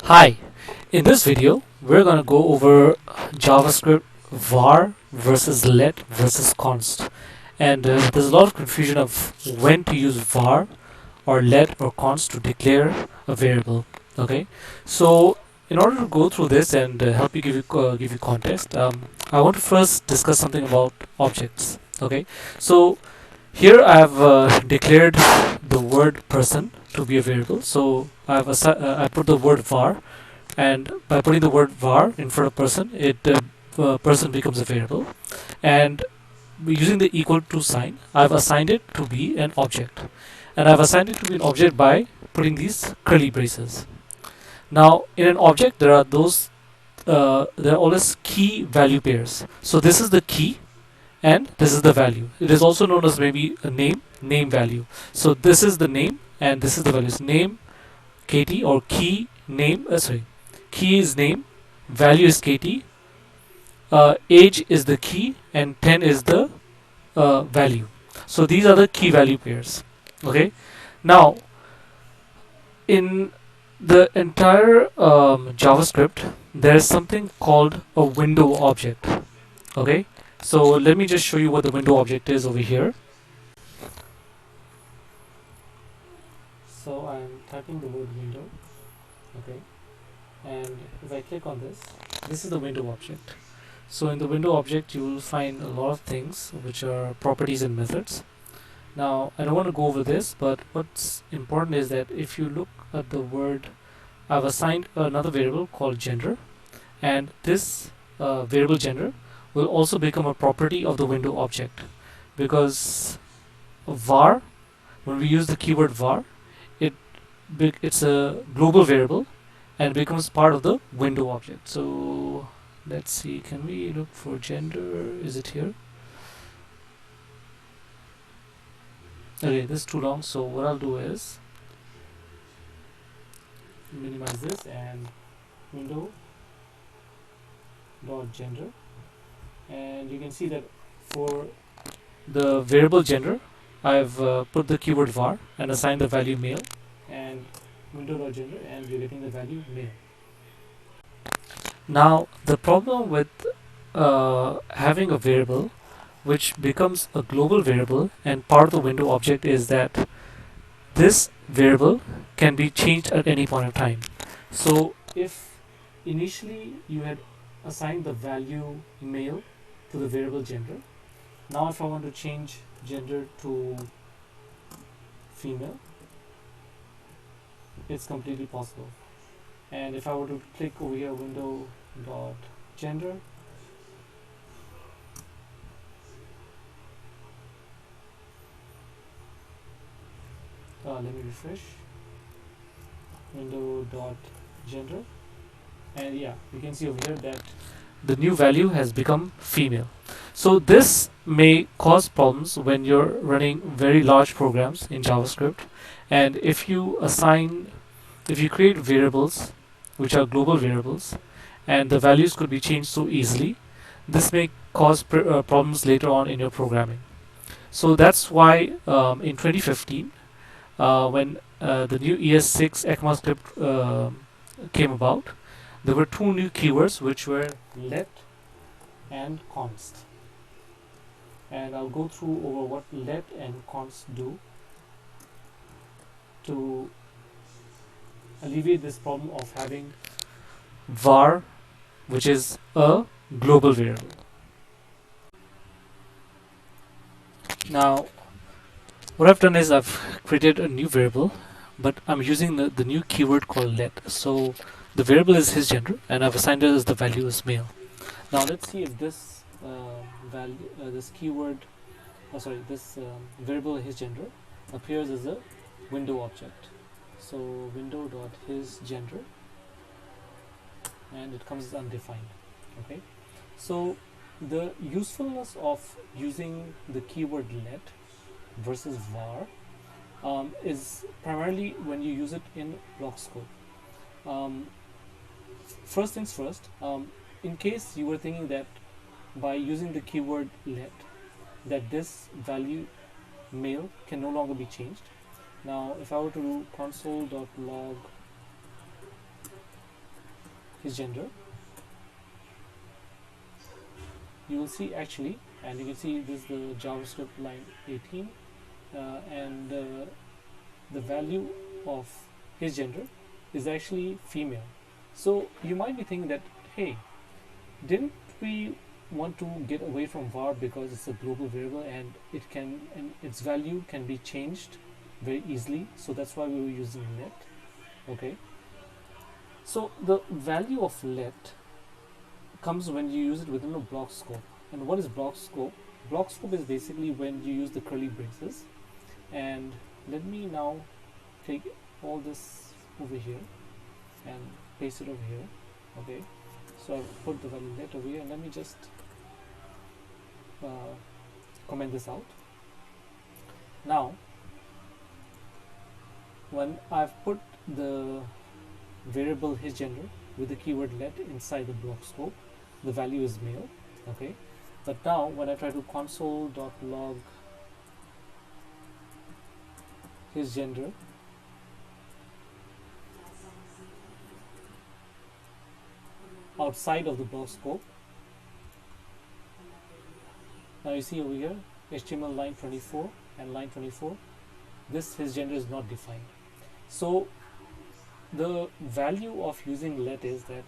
Hi, in this video we're going to go over JavaScript var versus let versus const, and there's a lot of confusion of when to use var or let or const to declare a variable. Okay, so in order to go through this and help you give you context, I want to first discuss something about objects. Okay, so here I have declared the word person to be a variable. So I put the word var, and by putting the word var in front of person, it person becomes a variable. And using the equal to sign, I've assigned it to be an object, and I've assigned it to be an object by putting these curly braces. Now, in an object, there are always key value pairs. So this is the key and this is the value. It is also known as maybe a name value. So this is the name and this is the values. Name KT, or key name, key is name, value is KT, age is the key, and 10 is the value. So these are the key value pairs. Okay, now in the entire JavaScript there is something called a window object. Okay, so let me just show you what the window object is over here. So I'm typing the word window. Okay, and if I click on this is the window object. So in the window object you will find a lot of things which are properties and methods. Now I don't want to go over this, but what's important is that if you look at the word, I've assigned another variable called gender, and this variable gender will also become a property of the window object, because var, when we use the keyword var, it's a global variable and becomes part of the window object. So let's see, can we look for gender? Is it here? Okay, this is too long, so what I'll do is minimize this and window dot gender, and you can see that for the variable gender I've put the keyword var and assigned the value male, and window dot gender, and we're getting the value male. Now the problem with having a variable which becomes a global variable and part of the window object is that this variable can be changed at any point of time. So if initially you had assigned the value male to the variable gender, now if I want to change gender to female, it's completely possible. And if I were to click over here, window dot gender, let me refresh, window dot gender, and yeah, you can see over here that the new value has become female. So this may cause problems when you're running very large programs in JavaScript, and if you create variables which are global variables and the values could be changed so easily, this may cause problems later on in your programming. So that's why in 2015, when the new ES6 ECMAScript came about, there were two new keywords which were let and const, and I'll go through over what let and const do to alleviate this problem of having var, which is a global variable. Now what I've done is I've created a new variable, but I'm using the new keyword called let. So the variable is his gender and I've assigned it as the value is male. Now let's see if this this keyword, this variable his gender appears as a window object. So window dot his gender, and it comes as undefined. Okay, so the usefulness of using the keyword let versus var is primarily when you use it in block scope. First things first, in case you were thinking that by using the keyword let, that this value male can no longer be changed. Now if I were to do console.log his gender, you will see actually, and you can see this is the JavaScript line 18, and the value of his gender is actually female. So you might be thinking that, hey, didn't we want to get away from var because it's a global variable and its value can be changed very easily, so that's why we were using let. Okay, so the value of let comes when you use it within a block scope. And what is block scope? Block scope is basically when you use the curly braces. And let me now take all this over here and paste it over here. Okay, so I've put the value let over here, and let me just comment this out. Now when I've put the variable his gender with the keyword let inside the block scope, the value is male. Okay, but now when I try to console.log his gender, outside of the block scope, now you see over here HTML line 24 and line 24, this his gender is not defined. So the value of using let is that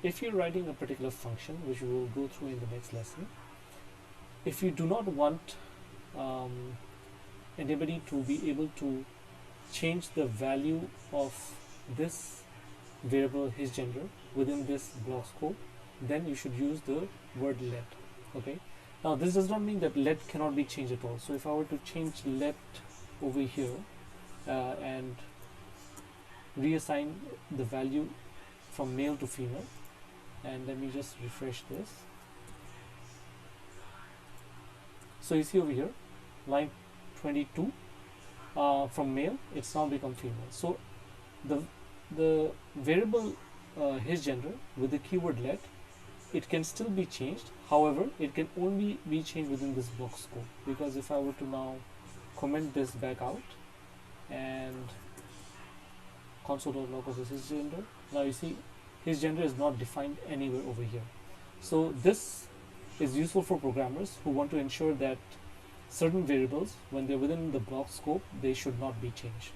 if you're writing a particular function, which we will go through in the next lesson, if you do not want anybody to be able to change the value of this variable his gender within this block scope, then you should use the word let. Okay, now this does not mean that let cannot be changed at all. So if I were to change let over here and reassign the value from male to female, and let me just refresh this. So you see over here line 22, from male it's now become female. So the variable his gender with the keyword let, it can still be changed. However, it can only be changed within this block scope, because if I were to now comment this back out and console.log of his gender, now you see his gender is not defined anywhere over here. So this is useful for programmers who want to ensure that certain variables, when they're within the block scope, they should not be changed.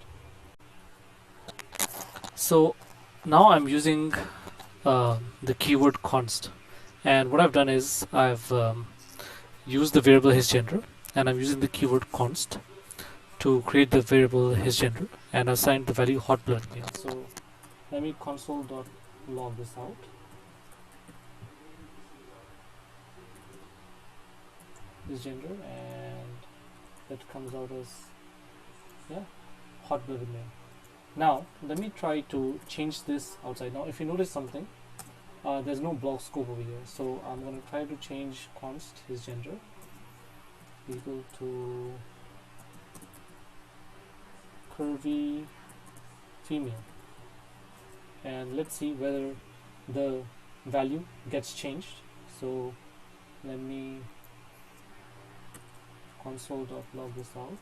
So now I'm using the keyword const, and what I've done is I've used the variable his gender, and I'm using the keyword const to create the variable his gender and assign the value hot blood male. So let me console.log this out. His gender, and that comes out as hot blooded male. Now let me try to change this outside. Now if you notice something, there's no block scope over here, so I'm going to try to change const his gender equal to curvy female, and let's see whether the value gets changed. So let me console.log this out.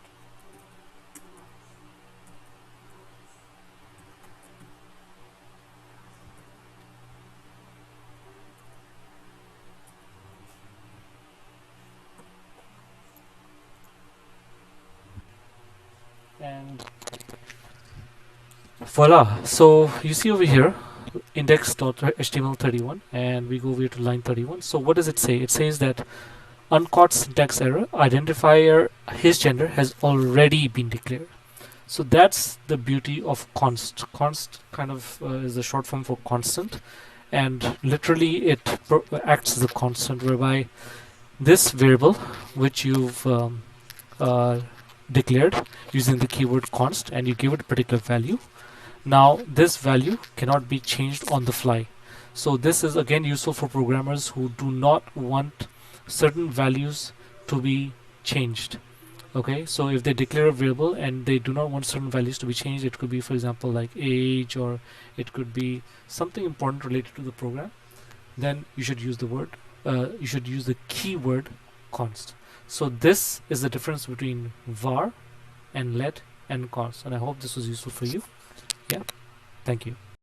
And voila, so you see over here index.html31, and we go over to line 31. So what does it say? It says that uncaught syntax error, identifier his gender has already been declared. So that's the beauty of const. Const kind of is a short form for constant, and literally it acts as a constant, whereby this variable which you've declared using the keyword const, and you give it a particular value, now this value cannot be changed on the fly. So this is again useful for programmers who do not want certain values to be changed. Okay, so if they declare a variable and they do not want certain values to be changed, it could be, for example, like age, or it could be something important related to the program, then you should use the word you should use the keyword const. So this is the difference between var and let and const, and I hope this was useful for you. Yeah, thank you.